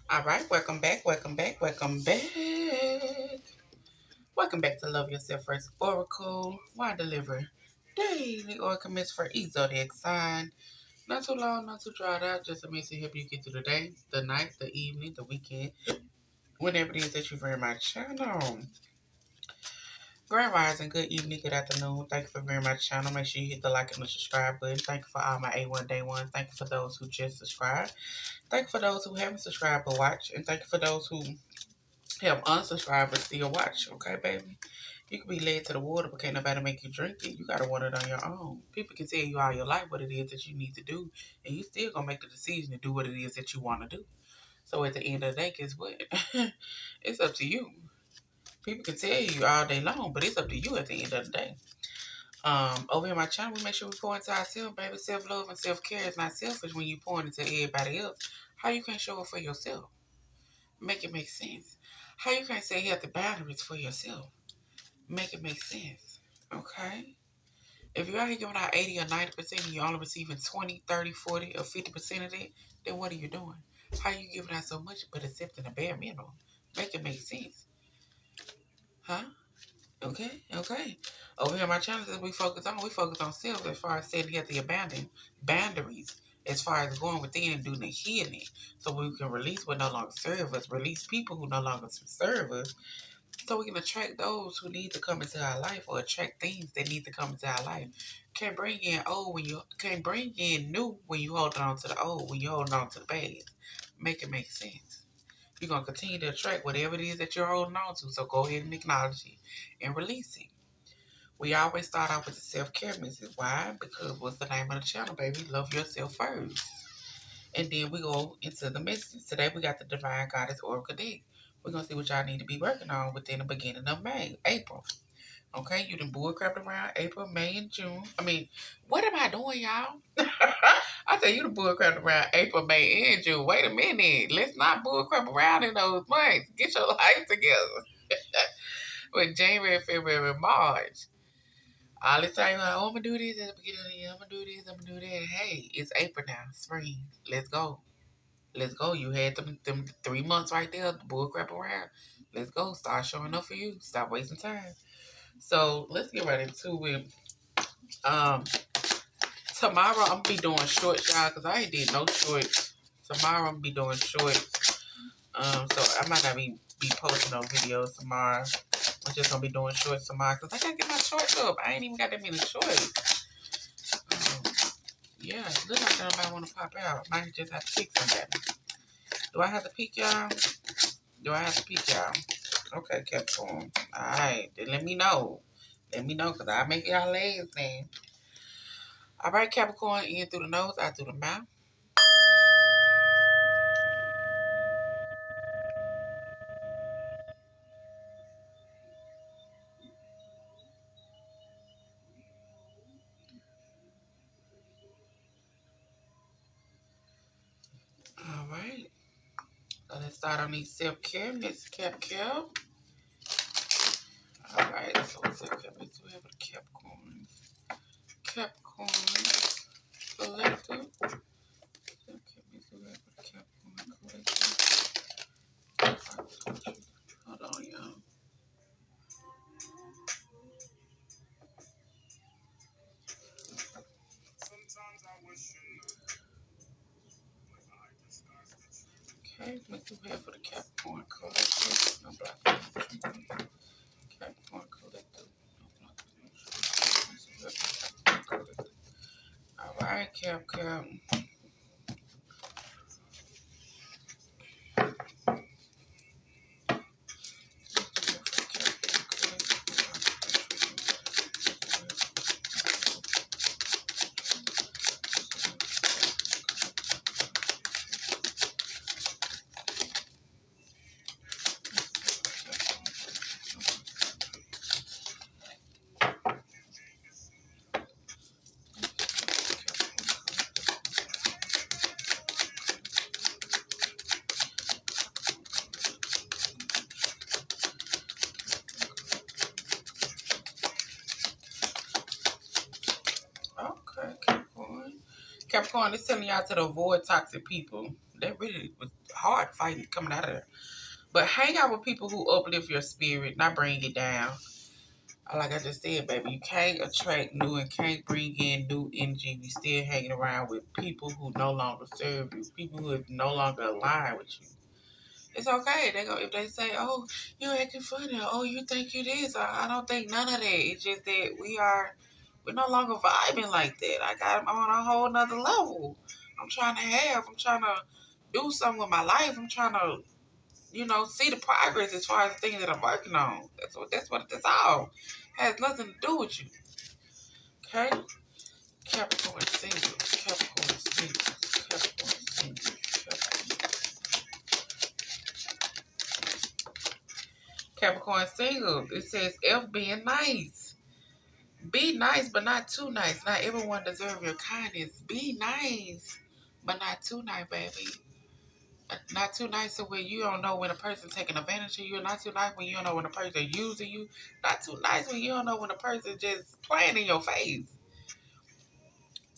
All right, welcome back, welcome back, welcome back. Welcome back to Love Yourself First Oracle. Why deliver daily oracles for each zodiac sign? Not too long, not too drawn out, just a message to help you get through the day, the night, the evening, the weekend, whenever it is that you very much channel. Grand Rising, good evening, good afternoon. Thank you for very much channel. Make sure you hit the like and the subscribe button. Thank you for all my A1 Day 1. Thank you for those who just subscribed. Thank you for those who haven't subscribed but watch. And thank you for those who have unsubscribed but still watch. Okay, baby? You can be led to the water, but can't nobody make you drink it. You gotta want it on your own. People can tell you all your life what it is that you need to do, and you still gonna make the decision to do what it is that you want to do. So at the end of the day, guess what? It's up to you. People can tell you all day long, but it's up to you at the end of the day. Over here on my channel, we make sure we pour into ourselves, baby. Self-love and self-care is not selfish when you pour into everybody else. How you can't show it for yourself? Make it make sense. How you can't say healthy boundaries for yourself? Make it make sense. Okay? If you're out here giving out 80 or 90% and you're only receiving 20, 30, 40, or 50% of it, then what are you doing? How are you giving out so much but accepting a bare minimum? Make it make sense. Huh? Okay, okay. Over here on my channel that we focus on self as far as setting healthy abandon boundaries as far as going within and doing the healing. So we can release what no longer serve us, release people who no longer serve us, so we can attract those who need to come into our life or attract things that need to come into our life. Can't bring in old when you can't bring in new when you holding on to the old, when you holding on to the past. Make it make sense. You're gonna continue to attract whatever it is that you're holding on to. So go ahead and acknowledge it and release it. We always start off with the self-care message. Why? Because what's the name of the channel, baby? Love yourself first. And then we go into the message. Today we got the Divine Goddess Oracle deck. We're gonna see what y'all need to be working on within the beginning of April. Okay, you done bullcrapped around April, May, and June. I mean, what am I doing, y'all? I tell you the bullcrap around April, May, and June. Wait a minute. Let's not bullcrap around in those months. Get your life together. With January, February, March. All this time, like, oh, I'm gonna do this at the beginning of the year. I'm gonna do this. I'm gonna do that. Hey, it's April now, spring. Let's go. Let's go. You had them 3 months right there, the bull crap around. Let's go. Start showing up for you. Stop wasting time. So let's get right into it. Um, Tomorrow I'm gonna be doing shorts, y'all, because I ain't did no shorts. Tomorrow I'm gonna be doing shorts. So I might not be posting no videos tomorrow. I'm just gonna be doing shorts tomorrow because I gotta get my shorts up. I ain't even got that many shorts. Um, yeah, it looks like nobody wanna pop out. Might just have to pick somebody. Do I have to pick y'all? Do I have to pick y'all? Okay, Capricorn. Alright, then let me know. Let me know, because I'll make y'all legs then. Alright, Capricorn, in through the nose, out through the mouth. Alright. So let's start on these self-care. Miss Cap. Alright, so self-care. Let's do have a Capricorn. Capricorn. Collective. Self-care. Let's do have a Capricorn collective. Hold on, y'all. Okay, let's do have for the Capricorn collective. No black. Capricorn collective. No black. Alright, Cap. Okay, Capricorn. Capricorn is telling y'all to avoid toxic people. That really was heart fighting coming out of there. But hang out with people who uplift your spirit, not bring it down. Like I just said, baby, you can't attract new and can't bring in new energy if you still hanging around with people who no longer serve you, people who is no longer aligned with you. It's okay. They go if they say, "Oh, you acting funny," or, "Oh, you think you this." I don't think none of that. It's just that we're no longer vibing like that. I'm on a whole nother level. I'm trying to do something with my life. I'm trying to, see the progress as far as the things that I'm working on. That's all. Has nothing to do with you. Okay? Capricorn single. Capricorn single. Capricorn single. Capricorn single. It says F being nice. Be nice, but not too nice. Not everyone deserves your kindness. Be nice, but not too nice, baby. Not too nice to where you don't know when a person's taking advantage of you. Not too nice when you don't know when a person using you. Not too nice when you don't know when a person just playing in your face.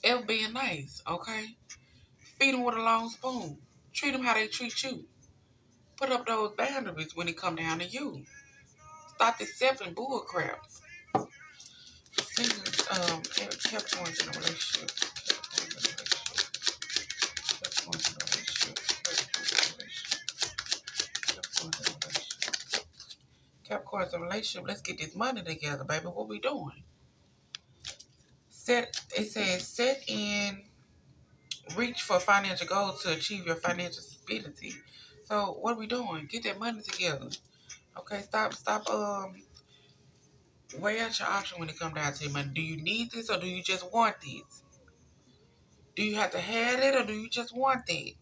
F being nice, okay? Feed them with a long spoon. Treat them how they treat you. Put up those boundaries when it come down to you. Stop accepting bull crap. Capricorn's in a relationship. Capricorn's in a relationship. Capricorn's in a relationship. Let's get this money together, baby. What we doing? It says set in reach for financial goals to achieve your financial stability. So what are we doing? Get that money together. Okay, stop weigh out your option when it comes down to your money. Do you need this or do you just want this? Do you have to have it or do you just want it?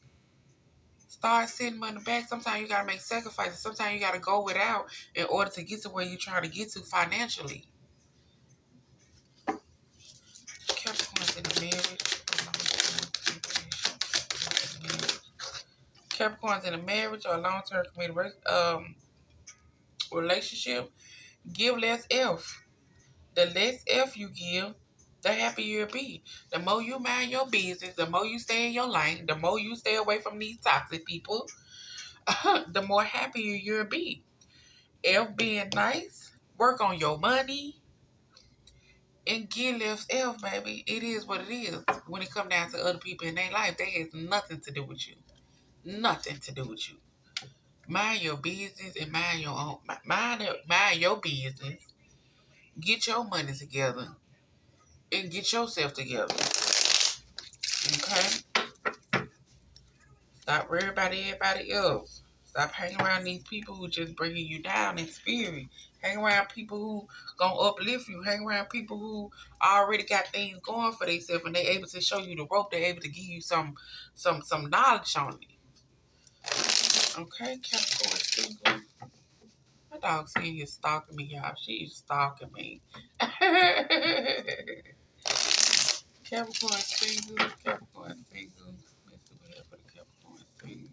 Start sending money back. Sometimes you gotta make sacrifices. Sometimes you gotta go without in order to get to where you're trying to get to financially. Capricorn's in a marriage. Capricorn's in a marriage or a long-term committed relationship. Give less F. The less F you give, the happier you'll be. The more you mind your business, the more you stay in your lane, the more you stay away from these toxic people, the more happier you'll be. F being nice, work on your money, and give less F, baby. It is what it is. When it comes down to other people in their life, that has nothing to do with you. Nothing to do with you. Mind your business and mind your own. Mind your business. Get your money together and get yourself together. Okay? Stop worrying about everybody else. Stop hanging around these people who just bringing you down in spirit. Hang around people who gonna uplift you. Hang around people who already got things going for themselves and they able to show you the rope. They able to give you some knowledge on it. Okay, Capricorn single. My dog's in here stalking me, y'all. She's stalking me. Capricorn single. Capricorn single. Let's see what we have for the Capricorn single.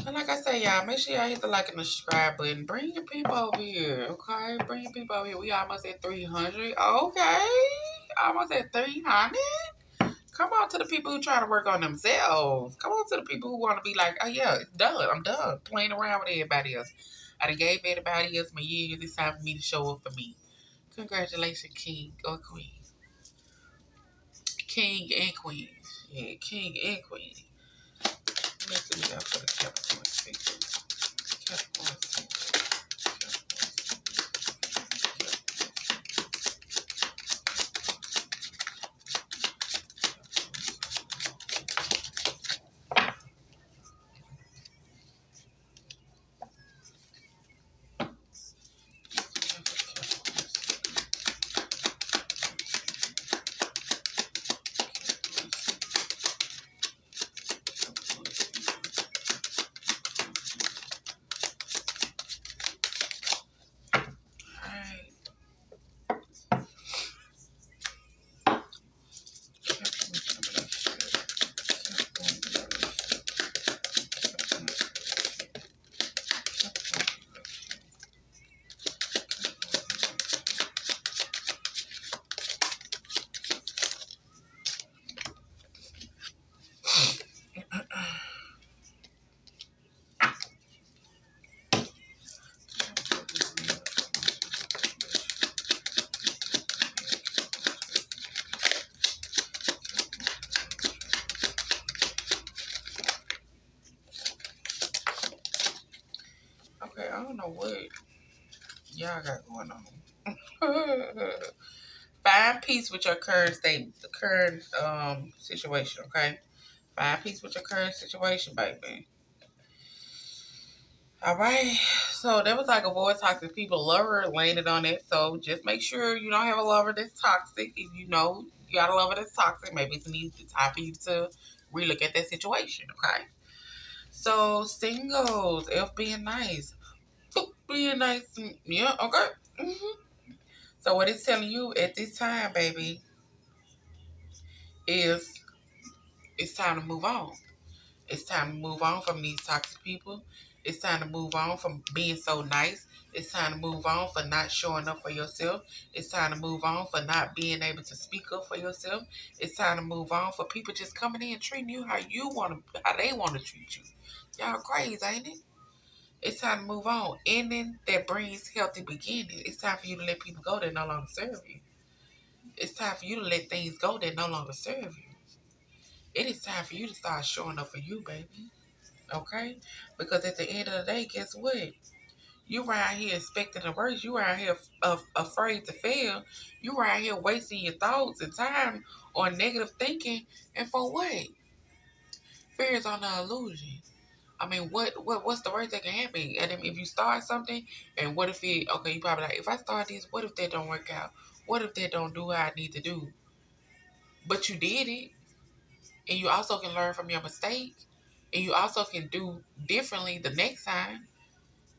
And like I say, y'all, make sure y'all hit the like and the subscribe button. Bring your people over here, okay? Bring your people over here. We almost at 300. Okay. Almost at 300. Come on to the people who try to work on themselves. Come on to the people who want to be like, oh, yeah, it's done. I'm done playing around with everybody else. I done gave everybody else my years. It's time for me to show up for me. Congratulations, King or Queen. King and Queen. Yeah, King and Queen. Let's see what we got for the Capricorn single. Capricorn single. y'all got going on. Find peace with your current state, the current situation, okay? Find peace with your current situation, baby. All right. So that was like avoid toxic people. Lover landed on it. So just make sure you don't have a lover that's toxic. If you know you got a lover that's toxic, maybe it's time for you to relook at that situation, okay? So singles, if being nice, being nice, yeah, okay. So what it's telling you at this time, baby, is it's time to move on. It's time to move on from these toxic people. It's time to move on from being so nice. It's time to move on for not showing up for yourself. It's time to move on for not being able to speak up for yourself. It's time to move on for people just coming in and treating you how they want to treat you. Y'all crazy, ain't it? It's time to move on. Ending that brings healthy beginning. It's time for you to let people go that no longer serve you. It's time for you to let things go that no longer serve you. It is time for you to start showing up for you, baby. Okay? Because at the end of the day, guess what? You around here expecting the worst. You around here afraid to fail. You around here wasting your thoughts and time on negative thinking. And for what? Fear is on the illusion. I mean, what's the worst that can happen? And if you start something, and what if it? Okay, you probably like, if I start this, what if that don't work out? What if that don't do what I need to do? But you did it, and you also can learn from your mistake, and you also can do differently the next time.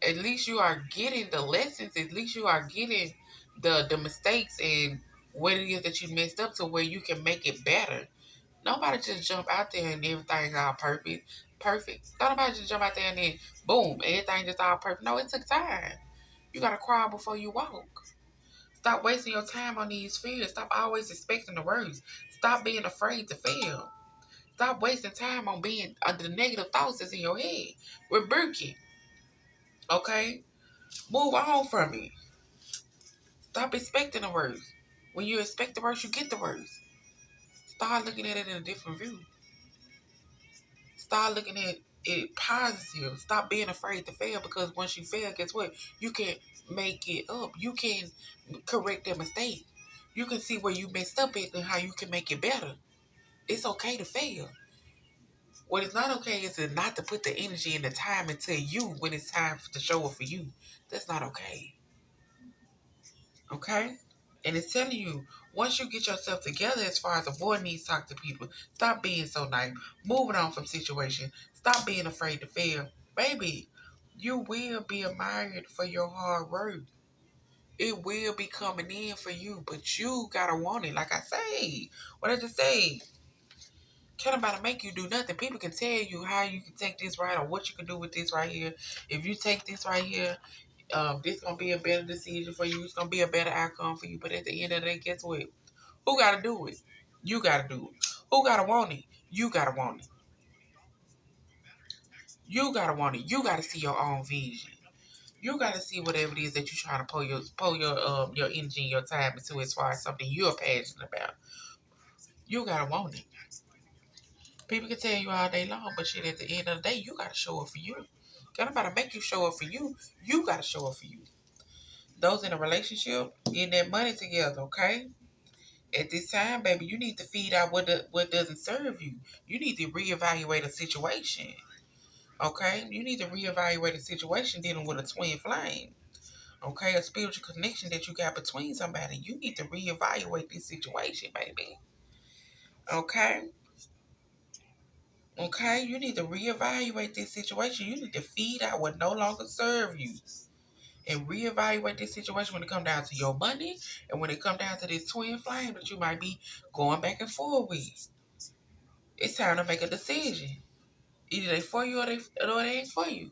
At least you are getting the lessons. At least you are getting the mistakes and what it is that you messed up to where you can make it better. Nobody just jump out there and everything's all perfect. Perfect. Nobody just jump out there and then boom, everything just all perfect. No, it took time. You gotta crawl before you walk. Stop wasting your time on these fears. Stop always expecting the worst. Stop being afraid to fail. Stop wasting time on being the negative thoughts that's in your head. Rebuke it. Okay? Move on from it. Stop expecting the worst. When you expect the worst, you get the worst. Start looking at it in a different view. Start looking at it positive. Stop being afraid to fail because once you fail, guess what? You can make it up. You can correct that mistake. You can see where you messed up at and how you can make it better. It's okay to fail. What is not okay is not to put the energy and the time into you when it's time to show up for you. That's not okay. Okay? And it's telling you, once you get yourself together as far as avoiding these toxic people, stop being so nice, moving on from situation, stop being afraid to fail. Baby, you will be admired for your hard work. It will be coming in for you, but you gotta want it. Like I say, what I just say, can't nobody make you do nothing. People can tell you how you can take this right or what you can do with this right here. If you take this right here, this gonna be a better decision for you. It's gonna be a better outcome for you. But at the end of the day, guess what? Who gotta do it? You gotta do it. Who gotta want it? You gotta want it. You gotta want it. You gotta see your own vision. You gotta see whatever it is that you're trying to pull your energy and your time into as far as something you're passionate about. You gotta want it. People can tell you all day long, but shit, at the end of the day, you gotta show up for you. Can't nobody make you show up for you. You gotta show up for you. Those in a relationship, getting that money together, okay? At this time, baby, you need to feed out what doesn't serve you. You need to reevaluate a situation. Okay? You need to reevaluate a situation dealing with a twin flame. Okay? A spiritual connection that you got between somebody. You need to reevaluate this situation, baby. Okay? Okay? You need to reevaluate this situation. You need to feed out what no longer serve you. And reevaluate this situation when it come down to your money and when it come down to this twin flame that you might be going back and forth with. It's time to make a decision. Either they for you or they ain't for you.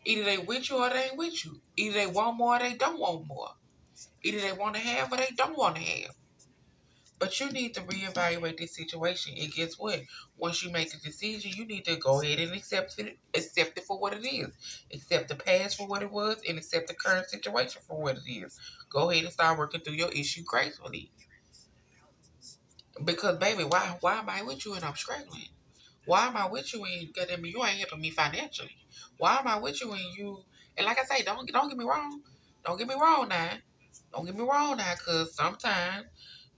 Either they with you or they ain't with you. Either they want more or they don't want more. Either they want to have or they don't want to have. But you need to reevaluate this situation. And guess what? Once you make a decision, you need to go ahead and accept it for what it is. Accept the past for what it was and accept the current situation for what it is. Go ahead and start working through your issue gracefully. Because baby, why am I with you and I'm struggling? Why am I with you and goddamn you ain't helping me financially? Why am I with you and you and like I say, don't get me wrong. Don't get me wrong now. Don't get me wrong now, because sometimes,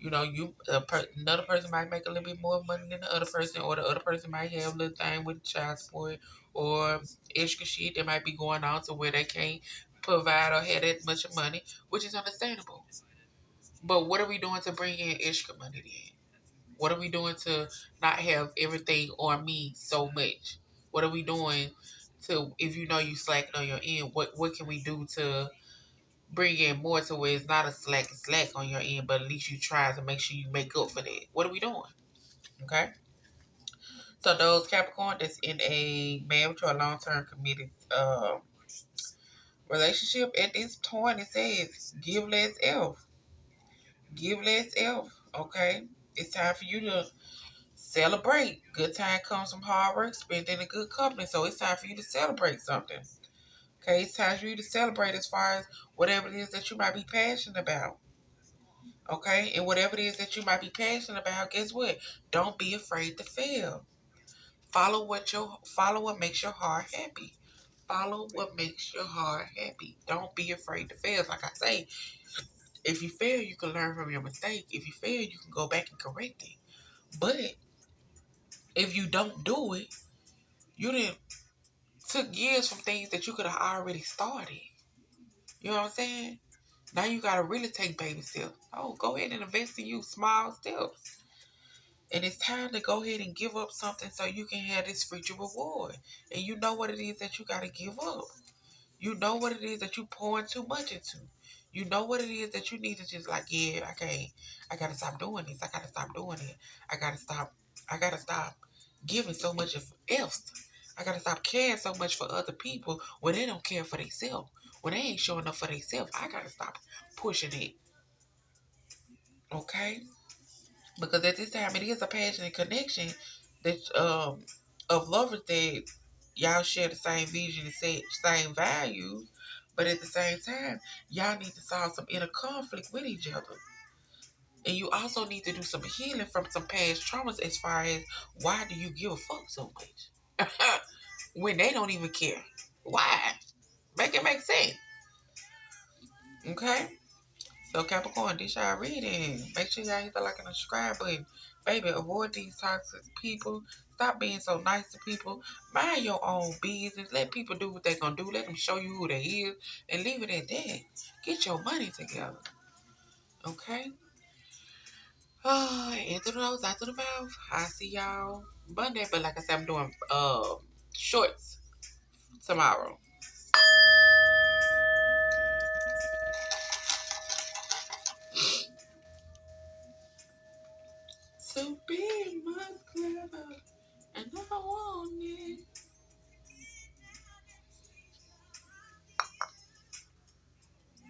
another person might make a little bit more money than the other person, or the other person might have a little thing with child support or extra shit that might be going on to where they can't provide or have that much money, which is understandable. But what are we doing to bring in extra money then? What are we doing to not have everything on me so much? What are we doing to, if you know you slacking on your end, what can we do to bring in more to where it's not a slack on your end, but at least you try to make sure you make up for that? What are we doing? Okay. So those Capricorn that's in a marriage or a long term committed relationship, at this point it says give less F. Give less F. Okay. It's time for you to celebrate. Good time comes from hard work spent in a good company. So it's time for you to celebrate something. Okay, it's time for you to celebrate as far as whatever it is that you might be passionate about. Okay, and whatever it is that you might be passionate about, guess what? Don't be afraid to fail. Follow what makes your heart happy. Follow what makes your heart happy. Don't be afraid to fail. Like I say, if you fail, you can learn from your mistake. If you fail, you can go back and correct it. But if you don't do it, you didn't took years from things that you could have already started. You know what I'm saying? Now you gotta really take baby steps. Oh, go ahead and invest in you, small steps. And it's time to go ahead and give up something so you can have this future reward. And you know what it is that you gotta give up. You know what it is that you pouring too much into. You know what it is that you need to just like, yeah, I can't. I gotta stop doing this. I gotta stop doing it. I gotta stop. I gotta stop giving so much of else. I gotta stop caring so much for other people when they don't care for themselves. When they ain't showing up for themselves, I gotta stop pushing it. Okay? Because at this time it is a passionate connection that of lovers that y'all share the same vision and same values, but at the same time, y'all need to solve some inner conflict with each other. And you also need to do some healing from some past traumas as far as why do you give a fuck so much? When they don't even care. Why? Make it make sense. Okay? So Capricorn, this y'all reading. Make sure y'all hit the like and the subscribe button. Baby, avoid these toxic people. Stop being so nice to people. Mind your own business. Let people do what they gonna do. Let them show you who they is. And leave it at that. Get your money together. Okay? In through the nose, out through the mouth. I see y'all Monday. But like I said, I'm doing shorts tomorrow. So be much clever. And I want it.